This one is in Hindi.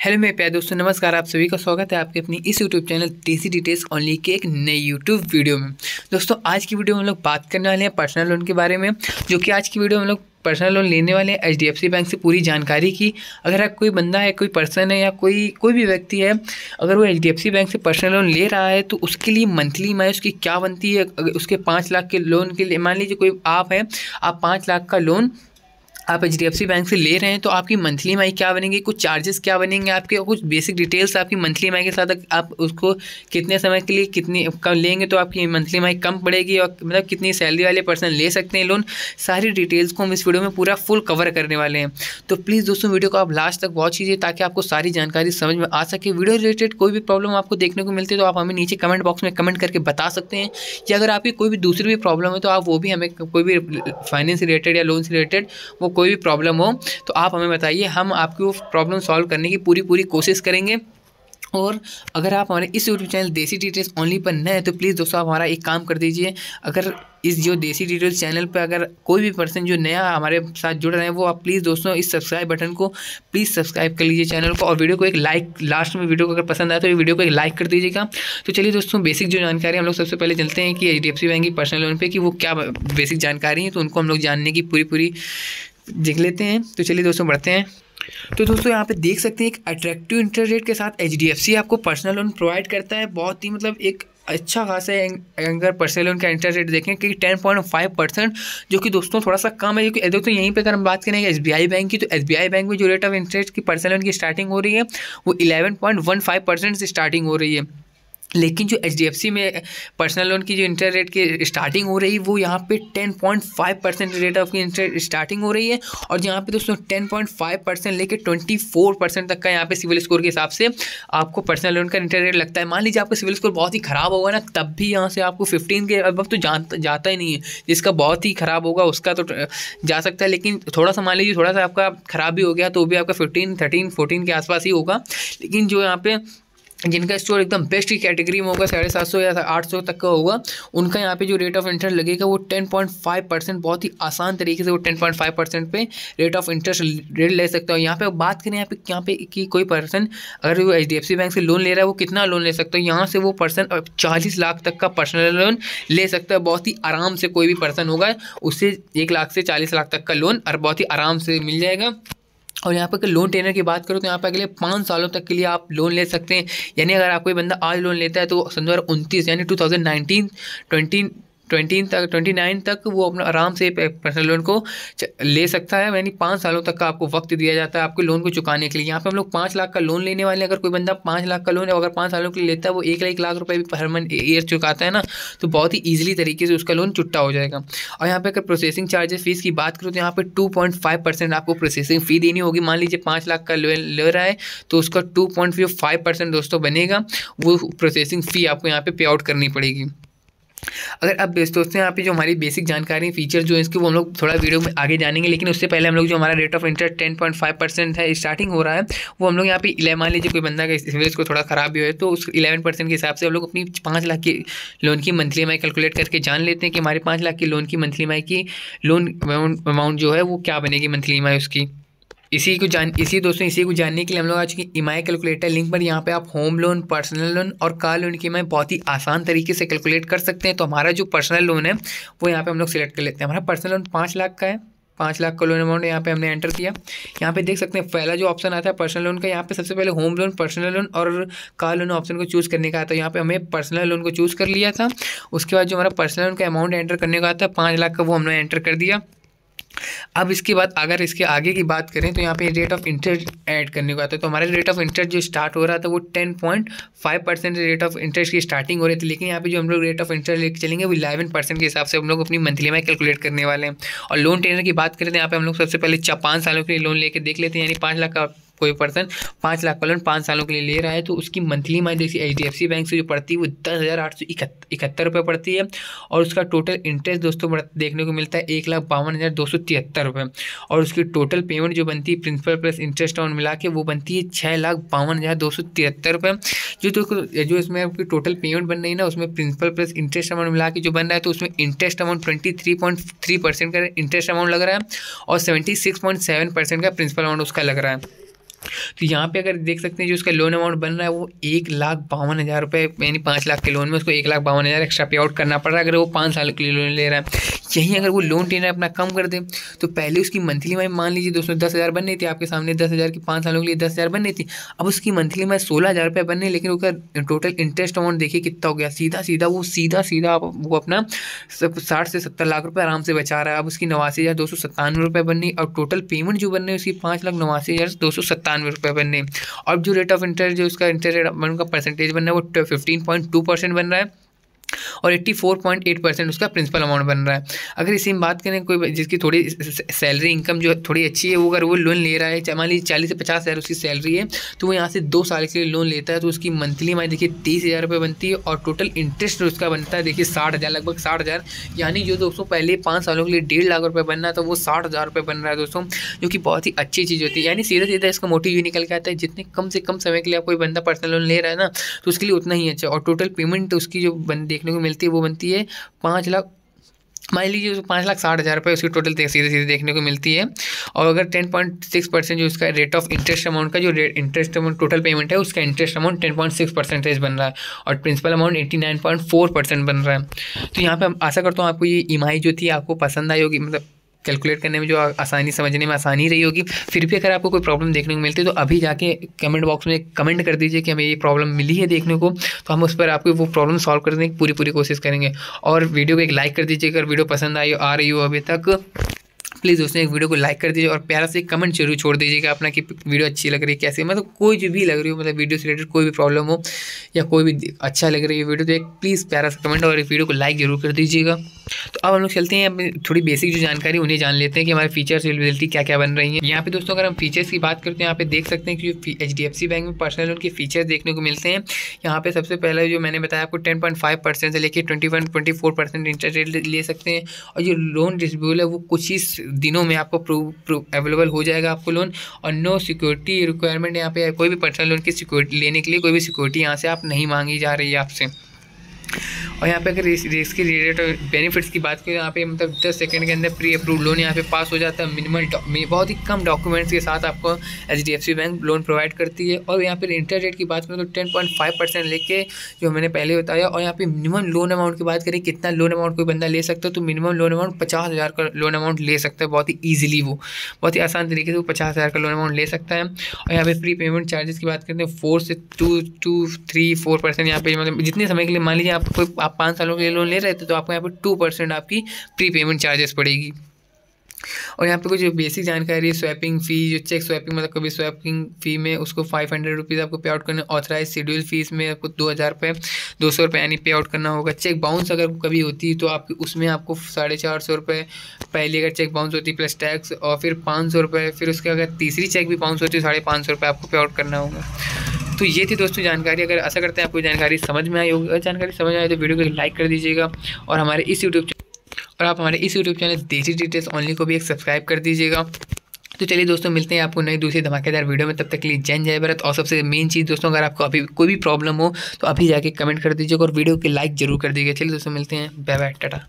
हेलो मेरे प्यारे दोस्तों, नमस्कार। आप सभी का स्वागत है आपके अपनी इस यूट्यूब चैनल देसी डिटेल्स ओनली के एक नई यूट्यूब वीडियो में। दोस्तों आज की वीडियो में हम लोग बात करने वाले हैं पर्सनल लोन के बारे में, जो कि आज की वीडियो में हम लोग पर्सनल लोन लेने वाले हैं एचडीएफसी बैंक से पूरी जानकारी की। अगर आप कोई बंदा है, कोई पर्सन है या कोई भी व्यक्ति है, अगर वो एचडीएफसी बैंक से पर्सनल लोन ले रहा है तो उसके लिए मंथली ईएमआई उसकी क्या बनती है। अगर उसके 5 लाख के लोन के लिए मान लीजिए कोई आप है, आप 5 लाख का लोन आप एचडीएफसी बैंक से ले रहे हैं तो आपकी मंथली ईएमआई क्या बनेगी, कुछ चार्जेस क्या बनेंगे आपके, कुछ बेसिक डिटेल्स आपकी मंथली ईएमआई के साथ आप उसको कितने समय के लिए कितनी कम लेंगे तो आपकी मंथली ईएमआई कम पड़ेगी, और मतलब कितनी सैलरी वाले पर्सन ले सकते हैं लोन। सारी डिटेल्स को हम इस वीडियो में पूरा फुल कवर करने वाले हैं। तो प्लीज़ दोस्तों वीडियो को आप लास्ट तक वॉच कीजिए ताकि आपको सारी जानकारी समझ में आ सके। वीडियो रिलेटेड कोई भी प्रॉब्लम आपको देखने को मिलती है तो आप हमें नीचे कमेंट बॉक्स में कमेंट करके बता सकते हैं, या अगर आपकी कोई भी दूसरी भी प्रॉब्लम है तो आप वो भी हमें, कोई भी फाइनेंस रिलेटेड या लोन से रिलेटेड वो कोई भी प्रॉब्लम हो तो आप हमें बताइए, हम आपकी वो प्रॉब्लम सॉल्व करने की पूरी कोशिश करेंगे। और अगर आप हमारे इस यूट्यूब चैनल देसी डिटेल्स ओनली पर नए हैं तो प्लीज़ दोस्तों आप हमारा एक काम कर दीजिए। अगर इस जो देसी डिटेल्स चैनल पर अगर कोई भी पर्सन जो नया हमारे साथ जुड़ रहे हैं वो आप प्लीज़ दोस्तों इस सब्सक्राइब बटन को प्लीज़ सब्सक्राइब कर लीजिए चैनल को, और वीडियो को एक लाइक, लास्ट में वीडियो को अगर पसंद आए तो ये वीडियो को एक लाइक कर दीजिएगा। तो चलिए दोस्तों बेसिक जो जानकारी हम लोग सबसे पहले चलते हैं कि एचडीएफसी बैंक की पर्सनल लोन पे कि वो क्या बेसिक जानकारी है, तो उनको हम लोग जानने की पूरी देख लेते हैं। तो चलिए दोस्तों बढ़ते हैं। तो दोस्तों यहाँ पे देख सकते हैं एक अट्रैक्टिव इंटरेस्ट रेट के साथ एचडीएफसी आपको पर्सनल लोन प्रोवाइड करता है। बहुत ही मतलब एक अच्छा खासा है। अगर पर्सनल लोन का इंटरेस्ट रेट देखें कि 10.5%, जो कि दोस्तों थोड़ा सा कम है। क्योंकि दोस्तों यहीं पे अगर हम बात करें एसबीआई बैंक की, तो एसबीआई बैंक में जो रेट ऑफ इंटरेस्ट की पर्सनल लोन की स्टार्टिंग हो रही है वो 11.15% से स्टार्टिंग हो रही है। लेकिन जो एचडीएफसी में पर्सनल लोन की जो इंटरेस्ट रेट की स्टार्टिंग हो रही है वो यहाँ पे 10.5% रेट ऑफ इंटरेस्ट स्टार्टिंग हो रही है। और यहाँ पे दोस्तों 10.5% लेके 24% तक का यहाँ पे सिविल स्कोर के हिसाब से आपको पर्सनल लोन का इंटरेस्ट रेट लगता है। मान लीजिए आपका सिविल स्कोर बहुत ही ख़राब होगा ना, तब भी यहाँ से आपको 15 के अब तो जाता ही नहीं है। जिसका बहुत ही ख़राब होगा उसका तो जा सकता है, लेकिन थोड़ा सा मान लीजिए थोड़ा सा आपका ख़राब भी हो गया तो भी आपका 15, 13, 14 के आसपास ही होगा। लेकिन जो यहाँ पे जिनका स्कोर एकदम बेस्ट की कैटेगरी में होगा, 750 या 800 तक का होगा, उनका यहाँ पे जो रेट ऑफ इंटरेस्ट लगेगा वो 10.5%, बहुत ही आसान तरीके से वो 10.5% पे रेट ऑफ इंटरेस्ट रेट ले सकते हो। यहाँ पे बात करें यहाँ पे कि कोई पर्सन अगर वो एचडीएफसी बैंक से लोन ले रहा है वो कितना लोन ले सकता है, यहाँ से वो पर्सन 40 लाख तक का पर्सनल लोन ले सकता है। बहुत ही आराम से कोई भी पर्सन होगा उससे 1 लाख से 40 लाख तक का लोन और बहुत ही आराम से मिल जाएगा। और यहाँ पर अगर लोन टेनर की बात करो तो यहाँ पर अगले 5 सालों तक के लिए आप लोन ले सकते हैं। यानी अगर आप कोई बंदा आज लोन लेता है तो सन 2029 यानी 2029 तक वो अपना आराम से पर्सनल लोन को ले सकता है। यानी 5 सालों तक का आपको वक्त दिया जाता है आपके लोन को चुकाने के लिए। यहाँ पे हम लोग 5 लाख का लोन लेने वाले हैं। अगर कोई बंदा 5 लाख का लोन है, अगर 5 सालों के लिए लेता है, वो 1 लाख रुपए भी हर मंथ ईयर चुकाता है ना, तो बहुत ही ईजिली तरीके से उसका लोन चुकता हो जाएगा। और यहाँ पे अगर प्रोसेसिंग चार्जेस फीस की बात करूँ तो यहाँ पे 2.5% आपको प्रोसेसिंग फ़ी देनी होगी। मान लीजिए 5 लाख का लोन ले रहा है तो उसका 2.5% दोस्तों बनेगा, वो प्रोसेसिंग फ़ी आपको यहाँ पे पे आउट करनी पड़ेगी। अगर अब दोस्तों यहाँ पे जो हमारी बेसिक जानकारी फीचर जो है इसके वो हम लोग थोड़ा वीडियो में आगे जानेंगे, लेकिन उससे पहले हम लोग जो हमारा रेट ऑफ इंटरेस्ट 10.5% है स्टार्टिंग हो रहा है वो हम लोग यहाँ पे मान लीजिए कोई बंदा का सिविल को थोड़ा ख़राब भी हो तो उस 11% के हिसाब से हम लोग अपनी 5 लाख की लोन की मंथली ईएमआई कैलकुलेट करके जान लेते हैं कि हमारे 5 लाख की लोन की मंथली ईएमआई की लोन अमाउंट जो है वो क्या बनेगी मंथली ईएमआई उसकी। इसी को जानने के लिए हम लोग आज की ईएमआई कैलकुलेटर लिंक पर यहाँ पे आप होम लोन, पर्सनल लोन और कार लोन की ईएमआई बहुत ही आसान तरीके से कैलकुलेट कर सकते हैं। तो हमारा जो पर्सनल लोन है वो यहाँ पे हम लोग सिलेक्ट कर लेते हैं। हमारा पर्सनल लोन 5 लाख का है, 5 लाख का लोन अमाउंट यहाँ पे हमने एंटर किया। यहाँ पे देख सकते हैं पहला जो ऑप्शन आता है पर्सनल लोन का, यहाँ पे सबसे पहले होम लोन, पर्सनल लोन और कार लोन ऑप्शन को चूज़ करने का आता है। यहाँ पे हमें पर्सनल लोन को चूज़ कर लिया था। उसके बाद जो हमारा पर्सनल लोन का अमाउंट एंटर करने का आता है 5 लाख का, वो हमने एंटर कर दिया। अब इसके बाद अगर इसके आगे की बात करें तो यहाँ पे रेट ऑफ इंटरेस्ट ऐड करने को आता है। तो हमारा रेट ऑफ इंटरेस्ट जो स्टार्ट हो रहा था वो 10.5% रेट ऑफ इंटरेस्ट की स्टार्टिंग हो रही थी, लेकिन यहाँ पे जो हम लोग रेट ऑफ इंटरेस्ट लेके चलेंगे वो 11% के हिसाब से हम लोग अपनी मंथली ईएमआई कैलकुलेट करने वाले हैं। और लोन टेनर की बात करें तो यहाँ पे हम लोग सबसे पहले 5 सालों के लिए लोन लेके देख लेते हैं। यानी 5 लाख का कोई पर्सन 5 लाख का लोन 5 सालों के लिए ले रहा है तो उसकी मंथली ईएमआई देखिए एचडीएफसी बैंक से जो पड़ती है वो 10,871 रुपये पड़ती है। और उसका टोटल इंटरेस्ट दोस्तों देखने को मिलता है 1,52,273 रुपये। और उसकी टोटल पेमेंट जो बनती है प्रिंसिपल प्लस इंटरेस्ट अमाउंट मिला के वो बनती है 6,52,273 रुपये। जो इसमें आपकी टोटल पेमेंट बन रही है ना, उसमें प्रिंसिपल प्लस इंटरेस्ट अमाउंट मिला के जो बन रहा है तो उसमें इंटरेस्ट अमाउंट 23.3% का इंटरेस्ट अमाउंट लग रहा है और 76.7% का प्रिंसिपल अमाउंट उसका लग रहा है। तो यहाँ पे अगर देख सकते हैं जो उसका लोन अमाउंट बन रहा है वो 1,52,000 रुपये, यानी 5 लाख के लोन में उसको 1,52,000 एक्स्ट्रा पे आउट करना पड़ रहा है अगर वो 5 साल के लिए लोन ले रहा है। यहीं अगर वो लोन टेनर अपना कम कर दे तो पहले उसकी मंथली में मान लीजिए दोस्तों 10,000 बन रही थी आपके सामने, 10,000 की 5 सालों के लिए 10,000 बन रही थी। अब उसकी मंथली में 16,000 रुपये बन रही, लेकिन उसका टोटल इंटरेस्ट अमाउंट देखिए कितना हो गया। सीधा वो अपना 60 से 70 लाख रुपये आराम से बचा रहा है। अब उसकी 89,297 रुपये बन रही और टोटल पेमेंट जो बन रही है उसकी 5,89,297 रुपये बन रही। और जो रेट ऑफ इंटरेस्ट जो उसका इंटरेस्ट रेट का परसेंटेज बन रहा है वो 15.2% बन रहा है और 84.8% उसका प्रिंसिपल अमाउंट बन रहा है। अगर इसी में बात करें कोई जिसकी थोड़ी सैलरी इनकम जो थोड़ी अच्छी है, वो अगर वो लोन ले रहा है, मान लीजिए 40 से 50,000 उसकी सैलरी है, तो वो यहाँ से 2 साल के लिए लोन लेता है तो उसकी मंथली हमारी देखिए 30,000 रुपये बनती है और टोटल इंटरेस्ट उसका बनता है देखिए 60,000, लगभग 60,000। यानी जो दोस्तों पहले 5 सालों के लिए 1.5 लाख रुपये बनना था वो 60,000 रुपये बन रहा है दोस्तों, जो कि बहुत ही अच्छी चीज़ होती है। यानी सीधा इसका मोटिव ये निकल के आता है जितने कम से कम समय के लिए आप कोई बंदा पर्सनल लोन ले रहा है ना तो उसके लिए उतना ही अच्छा। और टोटल पेमेंट उसकी जो देखने को मिलती है वो बनती है 5 लाख, मान लीजिए उसको 5,60,000 रुपये उसकी टोटल सीधे देखने को मिलती है। और अगर 10.6% जो उसका रेट ऑफ इंटरेस्ट अमाउंट का जो इंटरेस्ट अमाउंट टोटल पेमेंट है उसका इंटरेस्ट अमाउंट 10.6% बन रहा है और प्रिंसिपल अमाउंट 89.4% बन रहा है। तो यहाँ पे आशा करता हूँ आपको ये EMI जो थी आपको पसंद आई होगी, मतलब कैलकुलेट करने में जो आसानी समझने में आसानी रही होगी। फिर भी अगर आपको कोई प्रॉब्लम देखने को मिलती है तो अभी जाके कमेंट बॉक्स में कमेंट कर दीजिए कि हमें ये प्रॉब्लम मिली है देखने को, तो हम उस पर आपको वो प्रॉब्लम सॉल्व करने की पूरी कोशिश करेंगे। और वीडियो को एक लाइक कर दीजिए अगर वीडियो पसंद आ रही हो अभी तक। प्लीज़ दोस्तों एक वीडियो को लाइक कर दीजिए और प्यारा से कमेंट जरूर छोड़ दीजिएगा अपना कि वीडियो अच्छी लग रही है कैसे, मतलब कोई जो भी लग रही हो, मतलब वीडियो से रिलेटेड कोई भी प्रॉब्लम हो या कोई भी अच्छा लग रही है वीडियो तो एक प्लीज़ प्यारा सा कमेंट और इस वीडियो को लाइक जरूर कर दीजिएगा। तो अब हम लोग चलते हैं अपनी थोड़ी बेसिक जो जानकारी उन्हें जान लेते हैं कि हमारे फीचर्स अवेलेबिलिटी क्या बन रही है। यहाँ पे दोस्तों अगर हम फीचर्स की बात करते हैं यहाँ पे देख सकते हैं कि HDFC बैंक में पर्सनल लोन के फीचर्स देखने को मिलते हैं। यहाँ पे सबसे पहले जो मैंने बताया आपको 10.5% से लेकर 21-24% इंटरेस्ट रेट ले सकते हैं और जो लोन डिस्ट्रीब्यूबल है वो कुछ ही दिनों में आपको अवेलेबल हो जाएगा आपको लोन। और नो सिक्योरिटी रिक्वायरमेंट, यहाँ पे कोई भी पर्सनल लोन की सिक्योरिटी लेने के लिए कोई भी सिक्योरिटी यहाँ से आप नहीं मांगी जा रही है आपसे। और यहाँ पे अगर इसके रिलेटेड बेनिफिट्स की बात करें यहाँ पे मतलब 10 सेकंड के अंदर प्री अप्रूव लोन यहाँ पे पास हो जाता है। बहुत ही कम डॉक्यूमेंट्स के साथ आपको HDFC बैंक लोन प्रोवाइड करती है। और यहाँ पे इंटरेस्ट रेट की बात करें तो 10.5% लेके जो मैंने पहले बताया। और यहाँ पे मिनिमम लोन अमाउंट की बात करें कितना लोन अमाउंट कोई बंदा ले सकता है तो मिनिमम लोन अमाउंट 50,000 का लोन अमाउंट ले सकता है बहुत ही ईजिली, वो बहुत ही आसान तरीके से वो 50,000 का लोन अमाउंट ले सकता है। और यहाँ पे प्री पेमेंट चार्जेस की बात करते हैं 4 से 3-4% यहाँ पे, मतलब जितने समय के लिए मान लीजिए आप 5 सालों के लिए लोन ले रहे थे तो आपको यहाँ पे 2% आपकी प्री पेमेंट चार्जेस पड़ेगी। और यहाँ पे कुछ बेसिक जानकारी है, स्वैपिंग फ़ी जो चेक स्वैपिंग मतलब कभी स्वैपिंग फ़ी में उसको 500 रुपीज़ आपको पे आउट करना, ऑथराइज शेड्यूल फीस में आपको 2,000 रुपये 200 रुपये यानी पे आउट करना होगा। चेक बाउंस अगर कभी होती है तो आप उसमें आपको 450 रुपये पहले अगर चेक बाउंस होती है प्लस टैक्स, और फिर 500 रुपये, फिर उसके अगर तीसरी चेक भी बाउंस होती है 550 रुपये आपको पे आउट करना होगा। तो ये थी दोस्तों जानकारी। अगर आशा करते हैं आपको जानकारी समझ में आई होगी, अगर जानकारी समझ आए तो वीडियो को लाइक कर दीजिएगा और हमारे इस यूट्यूब चैनल देसी डिटेल्स ओनली को भी एक सब्सक्राइब कर दीजिएगा। तो चलिए दोस्तों मिलते हैं आपको नई दूसरी धमाकेदार वीडियो में, तब तक के लिए जय भारत। और सबसे मेन चीज़ दोस्तों अगर आपको अभी कोई भी प्रॉब्लम हो तो अभी जाके कमेंट कर दीजिएगा और वीडियो को लाइक जरूर कर दीजिएगा। चलिए दोस्तों मिलते हैं, बाय बाय, टाटा।